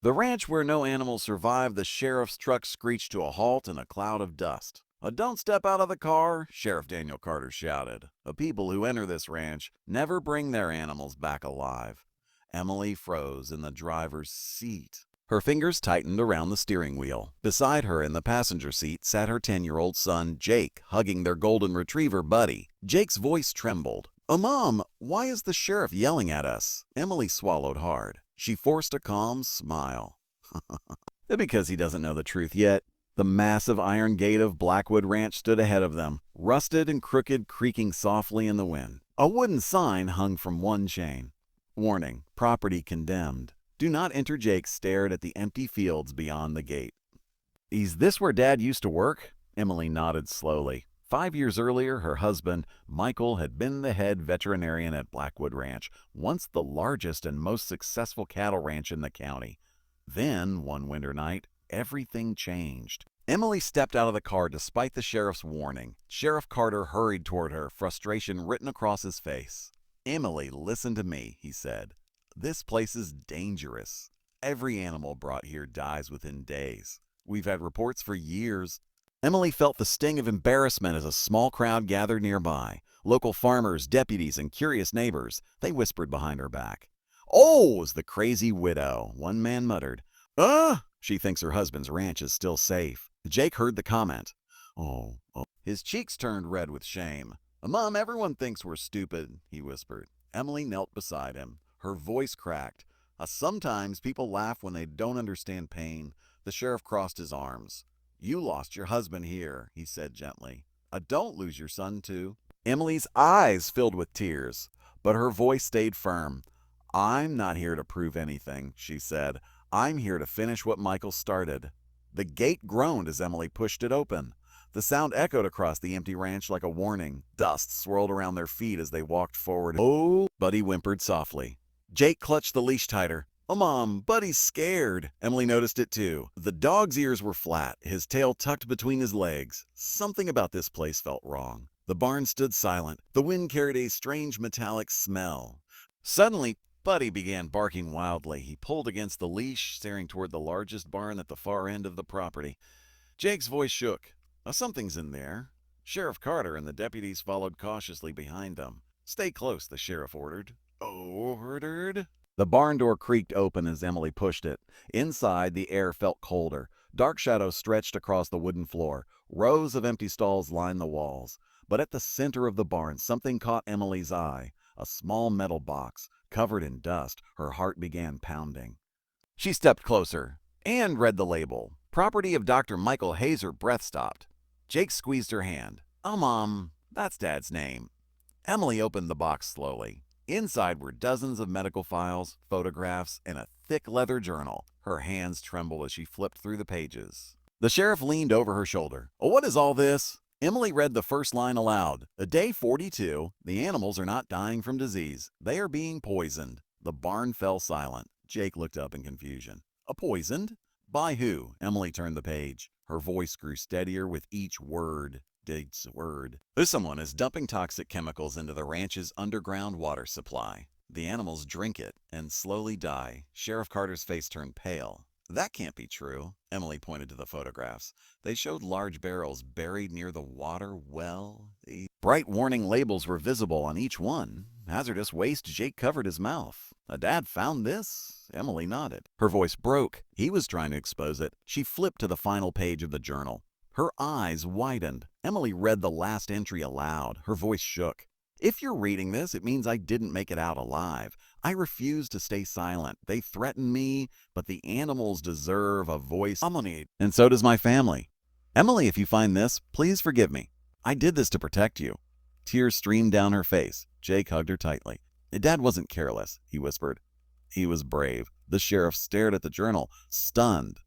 The ranch where no animals survived, the sheriff's truck screeched to a halt in a cloud of dust. Don't step out of the car," Sheriff Daniel Carter shouted. People who enter this ranch never bring their animals back alive." Emily froze in the driver's seat. Her fingers tightened around the steering wheel. Beside her in the passenger seat sat her 10-year-old son, Jake, hugging their golden retriever, Buddy. Jake's voice trembled. Mom, why is the sheriff yelling at us?" Emily swallowed hard. She forced a calm smile. Because he doesn't know the truth yet. The massive iron gate of Blackwood Ranch stood ahead of them, rusted and crooked, creaking softly in the wind. A wooden sign hung from one chain. "Warning, property condemned. Do not enter." Jake stared at the empty fields beyond the gate. "Is this where Dad used to work?" Emily nodded slowly. 5 years earlier, her husband, Michael, had been the head veterinarian at Blackwood Ranch, once the largest and most successful cattle ranch in the county. Then, one winter night, everything changed. Emily stepped out of the car despite the sheriff's warning. Sheriff Carter hurried toward her, frustration written across his face. "Emily, listen to me," he said. "This place is dangerous. Every animal brought here dies within days. We've had reports for years." Emily felt the sting of embarrassment as a small crowd gathered nearby. Local farmers, deputies, and curious neighbors. They whispered behind her back. "Oh, it's the crazy widow," one man muttered. She thinks her husband's ranch is still safe." Jake heard the comment. Oh. His cheeks turned red with shame. "Mom, everyone thinks we're stupid," he whispered. Emily knelt beside him. Her voice cracked. Sometimes people laugh when they don't understand pain." The sheriff crossed his arms. "You lost your husband here," he said gently. Don't lose your son, too." Emily's eyes filled with tears, but her voice stayed firm. "I'm not here to prove anything," she said. "I'm here to finish what Michael started." The gate groaned as Emily pushed it open. The sound echoed across the empty ranch like a warning. Dust swirled around their feet as they walked forward. "Oh," Buddy whimpered softly. Jake clutched the leash tighter. "Oh, Mom, Buddy's scared." Emily noticed it too. The dog's ears were flat, his tail tucked between his legs. Something about this place felt wrong. The barn stood silent. The wind carried a strange metallic smell. Suddenly, Buddy began barking wildly. He pulled against the leash, staring toward the largest barn at the far end of the property. Jake's voice shook. Something's in there." Sheriff Carter and the deputies followed cautiously behind them. "Stay close," the sheriff ordered. Ordered? The barn door creaked open as Emily pushed it. Inside, the air felt colder. Dark shadows stretched across the wooden floor. Rows of empty stalls lined the walls. But at the center of the barn, something caught Emily's eye. A small metal box, covered in dust. Her heart began pounding. She stepped closer and read the label. "Property of Dr. Michael Hayes." Her breath stopped. Jake squeezed her hand. "Oh, Mom, that's Dad's name." Emily opened the box slowly. Inside were dozens of medical files, photographs, and a thick leather journal. Her hands trembled as she flipped through the pages. The sheriff leaned over her shoulder. "What is all this?" Emily read the first line aloud. Day 42. The animals are not dying from disease. They are being poisoned." The barn fell silent. Jake looked up in confusion. Poisoned? By who?" Emily turned the page. Her voice grew steadier with each word. "Someone is dumping toxic chemicals into the ranch's underground water supply. The animals drink it and slowly die." Sheriff Carter's face turned pale. "That can't be true." Emily pointed to the photographs. They showed large barrels buried near the water well. The bright warning labels were visible on each one. "Hazardous waste." Jake covered his mouth. "Dad found this?" Emily nodded. Her voice broke. He was trying to expose it. She flipped to the final page of the journal. Her eyes widened. Emily read the last entry aloud. Her voice shook. "If you're reading this, it means I didn't make it out alive. I refuse to stay silent. They threatened me, but the animals deserve a voice. And so does my family. Emily, if you find this, please forgive me. I did this to protect you." Tears streamed down her face. Jake hugged her tightly. "Dad wasn't careless," he whispered. "He was brave." The sheriff stared at the journal, stunned.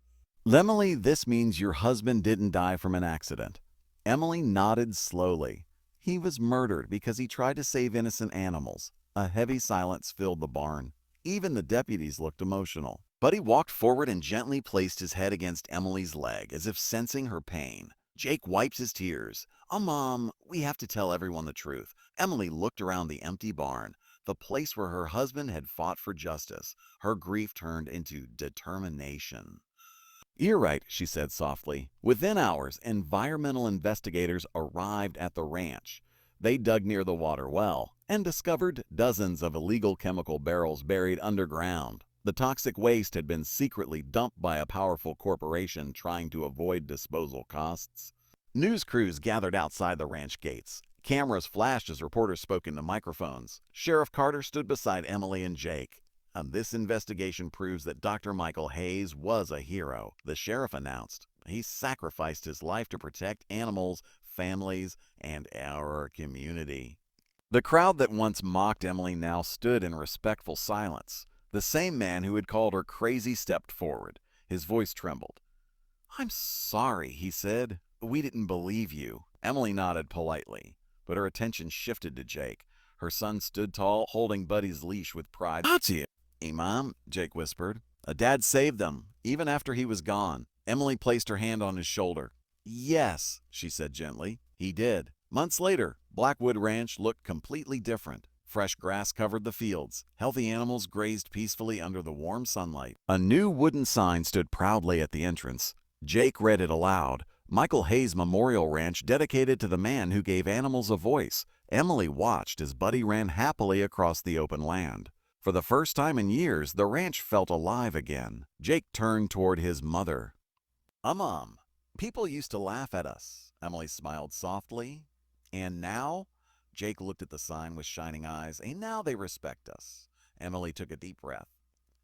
"Emily, this means your husband didn't die from an accident." Emily nodded slowly. "He was murdered because he tried to save innocent animals." A heavy silence filled the barn. Even the deputies looked emotional. Buddy walked forward and gently placed his head against Emily's leg, as if sensing her pain. Jake wiped his tears. "Oh, Mom, we have to tell everyone the truth." Emily looked around the empty barn. the place where her husband had fought for justice. Her grief turned into determination. "You're right," she said softly. Within hours, environmental investigators arrived at the ranch. They dug near the water well and discovered dozens of illegal chemical barrels buried underground. The toxic waste had been secretly dumped by a powerful corporation trying to avoid disposal costs. News crews gathered outside the ranch gates. Cameras flashed as reporters spoke into microphones. Sheriff Carter stood beside Emily and Jake. This investigation proves that Dr. Michael Hayes was a hero, the sheriff announced. He sacrificed his life to protect animals, families, and our community. The crowd that once mocked Emily now stood in respectful silence. The same man who had called her crazy stepped forward. His voice trembled. "I'm sorry," he said. "We didn't believe you." Emily nodded politely, but her attention shifted to Jake. Her son stood tall, holding Buddy's leash with pride. "That's it." "Hey, Mom," Jake whispered. "Dad saved them, even after he was gone." Emily placed her hand on his shoulder. "Yes," she said gently. "He did." Months later, Blackwood Ranch looked completely different. Fresh grass covered the fields. Healthy animals grazed peacefully under the warm sunlight. A new wooden sign stood proudly at the entrance. Jake read it aloud. "Michael Hayes Memorial Ranch, dedicated to the man who gave animals a voice." Emily watched as Buddy ran happily across the open land. For the first time in years, the ranch felt alive again. Jake turned toward his mother. Mom, people used to laugh at us." Emily smiled softly. "And now?" Jake looked at the sign with shining eyes. "And now they respect us." Emily took a deep breath.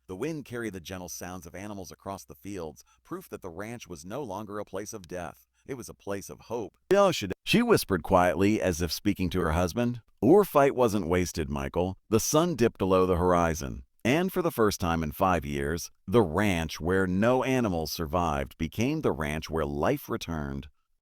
The wind carried the gentle sounds of animals across the fields, proof that the ranch was no longer a place of death. It was a place of hope. She whispered quietly, as if speaking to her husband. "Our fight wasn't wasted, Michael." The sun dipped below the horizon, and for the first time in 5 years, the ranch where no animals survived became the ranch where life returned.